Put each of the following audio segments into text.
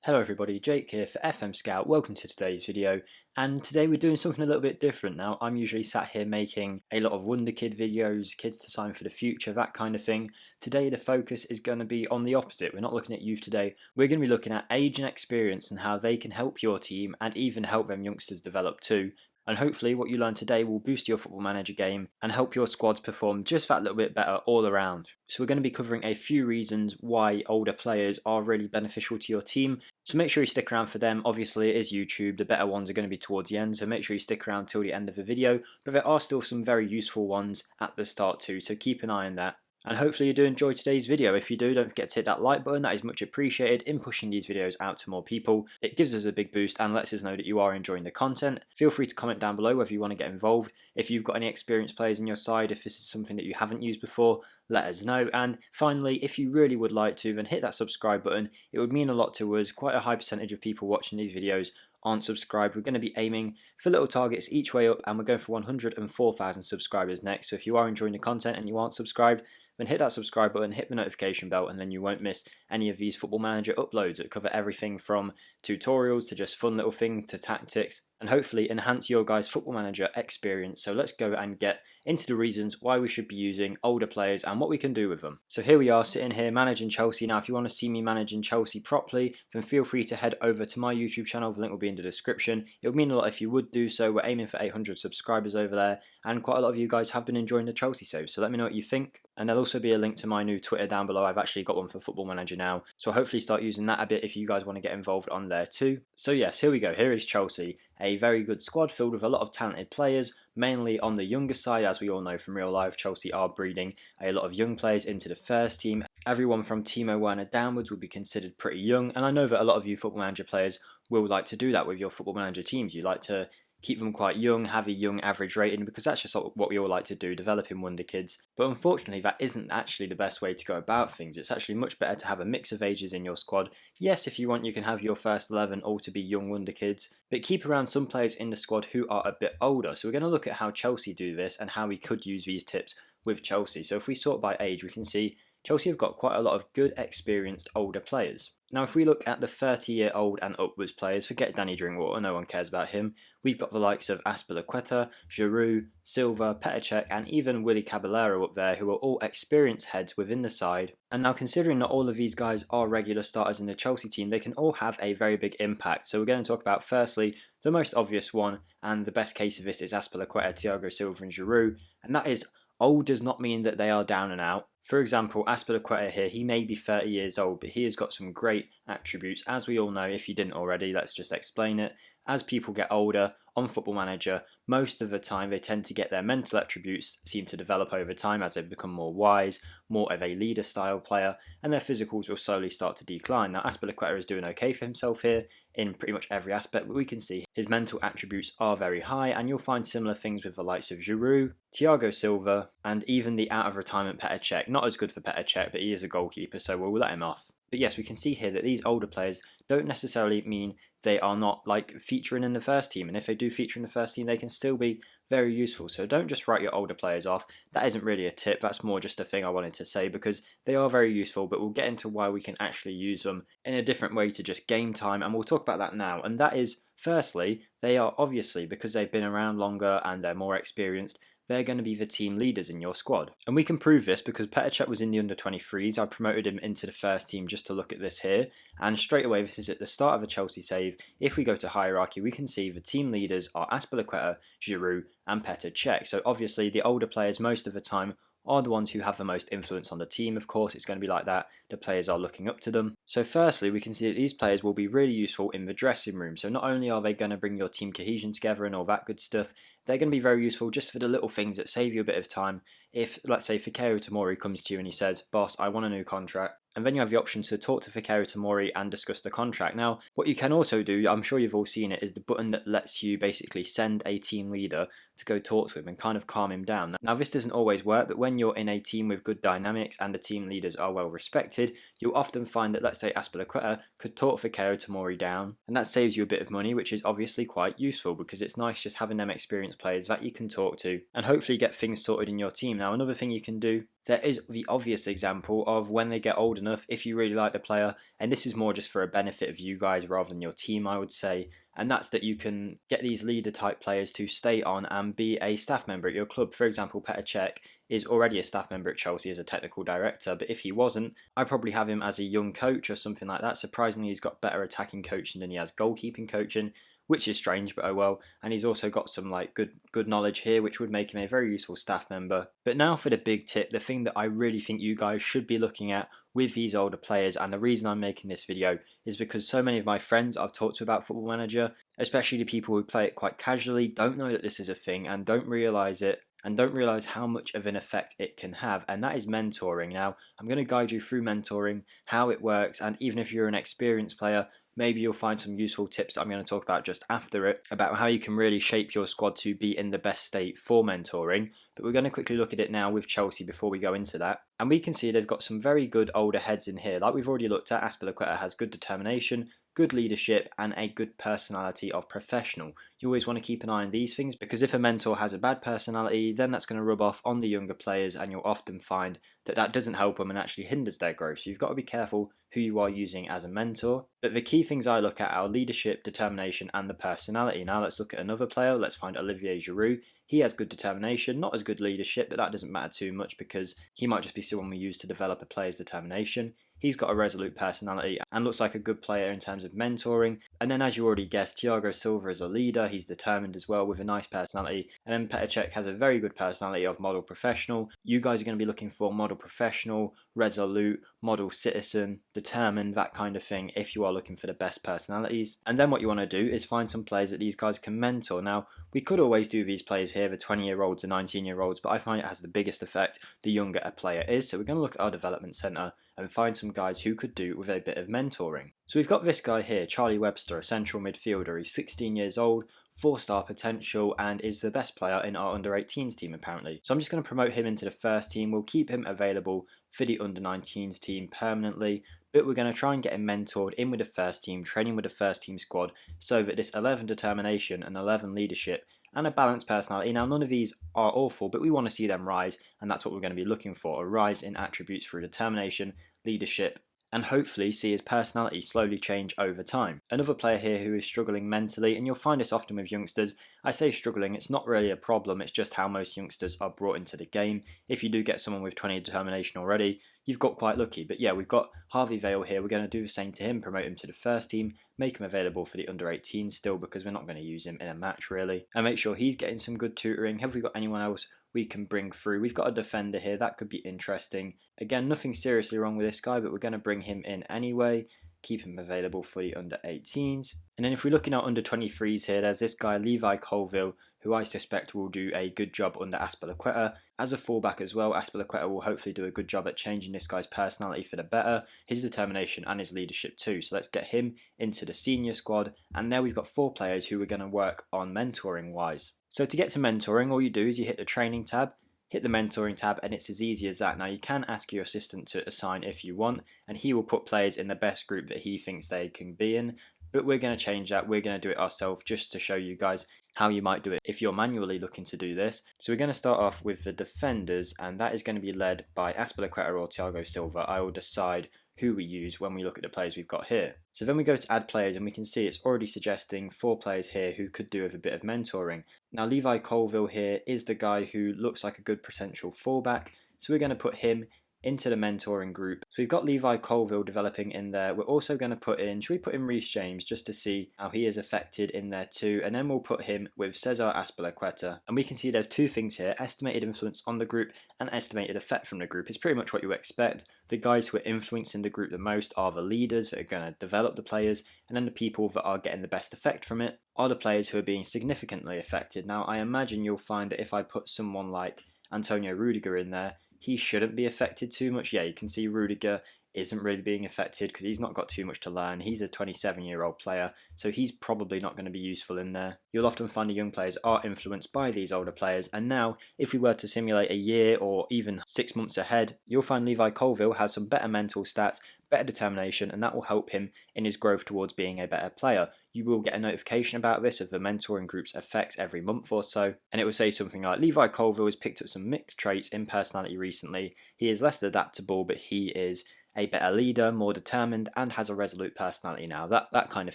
Hello everybody, Jake here for FMSCOUT. Welcome to today's video, and today we're doing something a little bit different. Now, I'm usually sat here making a lot of Wonder Kid videos, kids to sign for the future, that kind of thing. Today the focus is going to be on the opposite. We're not looking at youth today, we're going to be looking at age and experience and how they can help your team and even help them youngsters develop too. And hopefully what you learn today will boost your Football Manager game and help your squads perform just that little bit better all around. So we're going to be covering a few reasons why older players are really beneficial to your team. So make sure you stick around for them. Obviously it is YouTube, the better ones are going to be towards the end, so make sure you stick around till the end of the video. But there are still some very useful ones at the start too, so keep an eye on that. And hopefully you do enjoy today's video. If you do, don't forget to hit that like button. That is much appreciated in pushing these videos out to more people. It gives us a big boost and lets us know that you are enjoying the content. Feel free to comment down below whether you want to get involved. If you've got any experienced players in your side, if this is something that you haven't used before, let us know. And finally, if you really would like to, then hit that subscribe button. It would mean a lot to us. Quite a high percentage of people watching these videos aren't subscribed. We're going to be aiming for little targets each way up, and we're going for 104,000 subscribers next. So if you are enjoying the content and you aren't subscribed, then hit that subscribe button, hit the notification bell, and then you won't miss any of these Football Manager uploads that cover everything from tutorials to just fun little things to tactics, and hopefully enhance your guys' Football Manager experience. So let's go and get into the reasons why we should be using older players and what we can do with them. So here we are sitting here managing Chelsea. Now if you want to see me managing Chelsea properly, then feel free to head over to my YouTube channel. The link will be in the description. It would mean a lot if you would do so. We're aiming for 800 subscribers over there, and quite a lot of you guys have been enjoying the Chelsea saves, so let me know what you think. And there'll also be a link to my new Twitter down below. I've actually got one for Football Manager now, so I'll hopefully start using that a bit if you guys want to get involved on there too. So yes, here we go. Here is Chelsea, a very good squad filled with a lot of talented players, mainly on the younger side. As we all know from real life, Chelsea are breeding a lot of young players into the first team. Everyone from Timo Werner downwards would be considered pretty young, and I know that a lot of you Football Manager players will like to do that with your Football Manager teams. You like to keep them quite young, have a young average rating, because that's just what we all like to do, developing Wonder Kids. But unfortunately, that isn't actually the best way to go about things. It's actually much better to have a mix of ages in your squad. Yes, if you want, you can have your first 11 all to be young Wonder Kids, but keep around some players in the squad who are a bit older. So we're going to look at how Chelsea do this and how we could use these tips with Chelsea. So if we sort by age, we can see Chelsea have got quite a lot of good, experienced older players. Now if we look at the 30-year-old and upwards players, forget Danny Drinkwater, no one cares about him. We've got the likes of Azpilicueta, Giroud, Silva, Petr Cech, and even Willy Caballero up there, who are all experienced heads within the side. And now considering that all of these guys are regular starters in the Chelsea team, they can all have a very big impact. So we're going to talk about firstly the most obvious one, and the best case of this is Azpilicueta, Thiago Silva and Giroud, and that is old does not mean that they are down and out. For example, Azpilicueta here, he may be 30 years old, but he has got some great attributes. As we all know, if you didn't already, let's just explain it. As people get older on Football Manager, most of the time they tend to get their mental attributes seem to develop over time as they become more wise, more of a leader style player, and their physicals will slowly start to decline. Now Azpilicueta is doing okay for himself here in pretty much every aspect, but we can see his mental attributes are very high, and you'll find similar things with the likes of Giroud, Thiago Silva, and even the out of retirement Petr Cech. Not as good for Petr Cech, but he is a goalkeeper, so we'll let him off. But yes, we can see here that these older players don't necessarily mean they are not like featuring in the first team, and if they do feature in the first team, they can still be very useful. So don't just write your older players off. That isn't really a tip, that's more just a thing I wanted to say, because they are very useful, but we'll get into why we can actually use them in a different way to just game time, and we'll talk about that now. And that is, firstly, they are obviously, because they've been around longer and they're more experienced, they're going to be the team leaders in your squad. And we can prove this because Petr Cech was in the under-23s. I promoted him into the first team just to look at this here. And straight away, this is at the start of a Chelsea save. If we go to hierarchy, we can see the team leaders are Azpilicueta, Giroud and Petr Cech. So obviously the older players most of the time are the ones who have the most influence on the team. Of course, it's going to be like that. The players are looking up to them. So firstly, we can see that these players will be really useful in the dressing room. So not only are they going to bring your team cohesion together and all that good stuff, they're going to be very useful just for the little things that save you a bit of time. If, let's say, Fikayo Tomori comes to you and he says, "Boss, I want a new contract," and then you have the option to talk to Fikayo Tomori and discuss the contract. Now, what you can also do, I'm sure you've all seen it, is the button that lets you basically send a team leader to go talk to him and kind of calm him down. Now, this doesn't always work, but when you're in a team with good dynamics and the team leaders are well respected, you'll often find that, let's say, Azpilicueta could talk Fikayo Tomori down, and that saves you a bit of money, which is obviously quite useful because it's nice just having them experienced experienced players that you can talk to and hopefully get things sorted in your team. Now, another thing you can do, there is the obvious example of when they get old enough, if you really like the player, and this is more just for a benefit of you guys rather than your team, I would say, and that's that you can get these leader type players to stay on and be a staff member at your club. For example, Petr Cech is already a staff member at Chelsea as a technical director, but if he wasn't, I'd probably have him as a young coach or something like that. Surprisingly, he's got better attacking coaching than he has goalkeeping coaching, which is strange, but oh well. And he's also got some good knowledge here, which would make him a very useful staff member. But now for the big tip, the thing that I really think you guys should be looking at with these older players, and the reason I'm making this video is because so many of my friends I've talked to about Football Manager, especially the people who play it quite casually, don't know that this is a thing and don't realise it, and don't realise how much of an effect it can have, and that is mentoring. Now, I'm going to guide you through mentoring, how it works, and even if you're an experienced player, maybe you'll find some useful tips that I'm going to talk about just after it, about how you can really shape your squad to be in the best state for mentoring. But we're going to quickly look at it now with Chelsea before we go into that. And we can see they've got some very good older heads in here. Like we've already looked at, Azpilicueta has good determination, good leadership, and a good personality of professional. You always want to keep an eye on these things, because if a mentor has a bad personality, then that's going to rub off on the younger players, and you'll often find that that doesn't help them and actually hinders their growth. So you've got to be careful who you are using as a mentor. But the key things I look at are leadership, determination, and the personality. Now let's look at another player. Let's find Olivier Giroud. He has good determination, not as good leadership, but that doesn't matter too much because he might just be someone we use to develop a player's determination. He's got a resolute personality and looks like a good player in terms of mentoring. And then, as you already guessed, Thiago Silva is a leader. He's determined as well with a nice personality. And then Petr Cech has a very good personality of model professional. You guys are going to be looking for model professional, resolute, model citizen, determined, that kind of thing if you are looking for the best personalities. And then what you want to do is find some players that these guys can mentor. Now, we could always do these players here, the 20-year-olds and 19-year-olds, but I find it has the biggest effect the younger a player is. So we're going to look at our development centre and find some guys who could do with a bit of mentoring. So we've got this guy here, Charlie Webster, a central midfielder. He's 16 years old, 4-star potential, and is the best player in our under-18s team apparently. So I'm just going to promote him into the first team. We'll keep him available for the under-19s team permanently, but we're going to try and get him mentored in with the first team, training with the first team squad, so that this 11 determination and 11 leadership and a balanced personality. Now, none of these are awful, but we want to see them rise, and that's what we're going to be looking for, a rise in attributes through determination, leadership, and hopefully see his personality slowly change over time. Another player here who is struggling mentally, and you'll find this often with youngsters. I say struggling, it's not really a problem, it's just how most youngsters are brought into the game. If you do get someone with 20 determination already, you've got quite lucky. But yeah, we've got Harvey Vale here. We're going to do the same to him, promote him to the first team, make him available for the under-18s still, because we're not going to use him in a match really, and make sure he's getting some good tutoring. Have we got anyone else we can bring through? We've got a defender here, that could be interesting. Again, nothing seriously wrong with this guy, but we're going to bring him in anyway, keep him available for the under-18s. And then if we look in our under-23s here, there's this guy Levi Colville, who I suspect will do a good job under Azpilicueta. As a fullback as well, Azpilicueta will hopefully do a good job at changing this guy's personality for the better, his determination and his leadership too. So let's get him into the senior squad, and there we've got 4 players who we're going to work on mentoring wise. So to get to mentoring, all you do is you hit the training tab, hit the mentoring tab, and it's as easy as that. Now you can ask your assistant to assign if you want, and he will put players in the best group that he thinks they can be in, but we're going to change that. We're going to do it ourselves just to show you guys how you might do it if you're manually looking to do this. So we're going to start off with the defenders, and that is going to be led by Azpilicueta or Thiago Silva. I will decide who we use when we look at the players we've got here. So then we go to add players, and we can see it's already suggesting 4 players here who could do with a bit of mentoring. Now Levi Colville here is the guy who looks like a good potential fullback, so we're going to put him into the mentoring group. So we've got Levi Colville developing in there. We're also going to put in, should we put in Reece James just to see how he is affected in there too, and then we'll put him with Cesar Azpilicueta. And we can see there's 2 things here, estimated influence on the group and estimated effect from the group. It's pretty much what you expect. The guys who are influencing the group the most are the leaders that are going to develop the players, and then the people that are getting the best effect from it are the players who are being significantly affected. Now I imagine you'll find that if I put someone like Antonio Rudiger in there, he shouldn't be affected too much. Yeah, you can see Rudiger isn't really being affected because he's not got too much to learn. He's a 27-year-old player, so he's probably not going to be useful in there. You'll often find the young players are influenced by these older players, and now if we were to simulate a year or even 6 months ahead, you'll find Levi Colville has some better mental stats, better determination, and that will help him in his growth towards being a better player. You will get a notification about this of the mentoring group's effects every month or so, and it will say something like Levi Colville has picked up some mixed traits in personality recently. He is less adaptable, but he is a better leader, more determined, and has a resolute personality now. That kind of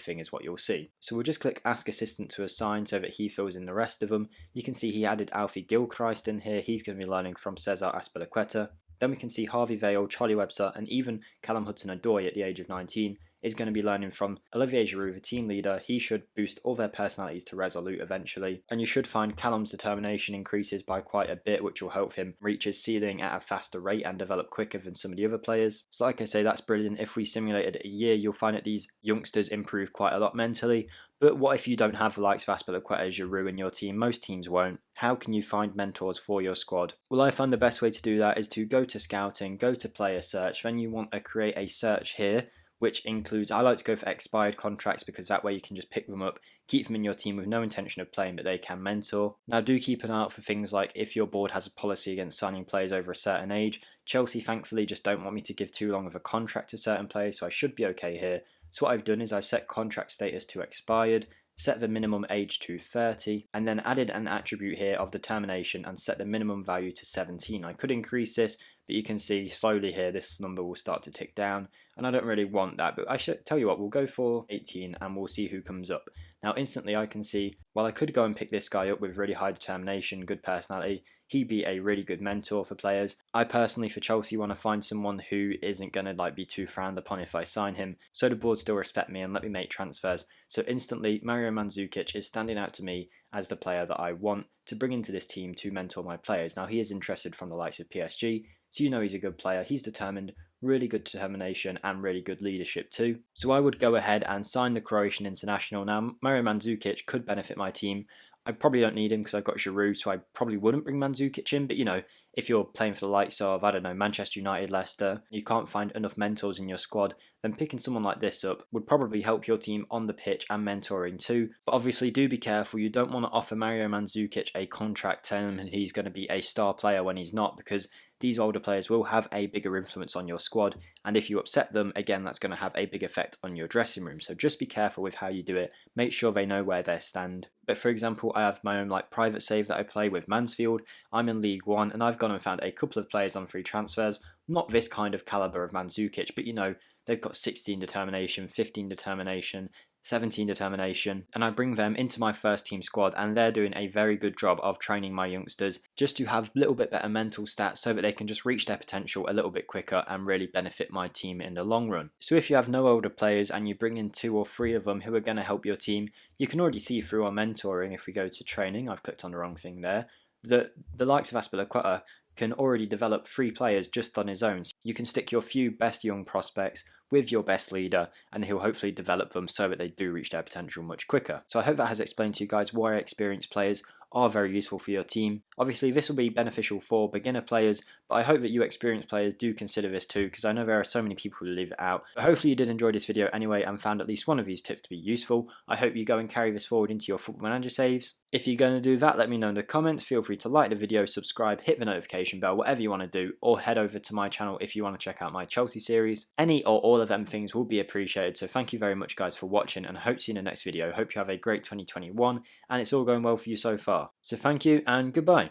thing is what you'll see. So we'll just click Ask Assistant to assign so that he fills in the rest of them. You can see he added Alfie Gilchrist in here. He's going to be learning from Cesar Azpilicueta. Then we can see Harvey Vale, Charlie Webster, and even Callum Hudson-Odoi at the age of 19 is going to be learning from Olivier Giroud, the team leader. He should boost all their personalities to resolute eventually, and you should find Callum's determination increases by quite a bit, which will help him reach his ceiling at a faster rate and develop quicker than some of the other players. So like I say, that's brilliant. If we simulated a year, you'll find that these youngsters improve quite a lot mentally. But what if you don't have the likes of Azpilicueta, Giroud in your team? Most teams won't. How can you find mentors for your squad? Well, I find the best way to do that is to go to scouting, go to player search, then you want to create a search here, which includes, I like to go for expired contracts because that way you can just pick them up, keep them in your team with no intention of playing, but they can mentor. Now do keep an eye out for things like if your board has a policy against signing players over a certain age. Chelsea thankfully just don't want me to give too long of a contract to certain players, so I should be okay here. So what I've done is I've set contract status to expired, set the minimum age to 30, and then added an attribute here of determination and set the minimum value to 17. I could increase this, but you can see slowly here this number will start to tick down, and I don't really want that, but I should tell you what, we'll go for 18 and we'll see who comes up. Now instantly I can see, while I could go and pick this guy up with really high determination, good personality, he'd be a really good mentor for players. I personally for Chelsea want to find someone who isn't going to be too frowned upon if I sign him, so the board still respect me and let me make transfers. So instantly Mario Mandzukic is standing out to me as the player that I want to bring into this team to mentor my players. Now he is interested from the likes of PSG, so you know he's a good player, he's determined, really good determination and really good leadership too. So I would go ahead and sign the Croatian international. Now Mario Mandzukic could benefit my team. I probably don't need him because I've got Giroud, so I probably wouldn't bring Mandzukic in, but you know, if you're playing for the likes of, I don't know, Manchester United, Leicester, you can't find enough mentors in your squad, then picking someone like this up would probably help your team on the pitch and mentoring too. But obviously do be careful, you don't want to offer Mario Mandzukic a contract telling him he's going to be a star player when he's not, because these older players will have a bigger influence on your squad, and if you upset them, again, that's going to have a big effect on your dressing room. So just be careful with how you do it, make sure they know where they stand. But for example, I have my own private save that I play with Mansfield. I'm in League 1 and I've gone and found a couple of players on free transfers, not this kind of calibre of Mandzukic, but you know, they've got 16 determination, 15 determination, 17 determination, and I bring them into my first team squad and they're doing a very good job of training my youngsters just to have a little bit better mental stats so that they can just reach their potential a little bit quicker and really benefit my team in the long run. So if you have no older players and you bring in 2 or 3 of them who are going to help your team, you can already see through our mentoring, if we go to training, I've clicked on the wrong thing there, that the likes of Azpilicueta can already develop 3 players just on his own. So you can stick your few best young prospects with your best leader and he'll hopefully develop them so that they do reach their potential much quicker. So I hope that has explained to you guys why experienced players are very useful for your team. Obviously this will be beneficial for beginner players, but I hope that you experienced players do consider this too, because I know there are so many people who leave it out. But hopefully you did enjoy this video anyway and found at least one of these tips to be useful. I hope you go and carry this forward into your Football Manager saves. If you're going to do that, let me know in the comments. Feel free to like the video, subscribe, hit the notification bell, whatever you want to do, or head over to my channel if you want to check out my Chelsea series. Any or all of them things will be appreciated, so thank you very much guys for watching and I hope to see you in the next video. Hope you have a great 2021 and it's all going well for you so far. So thank you and goodbye.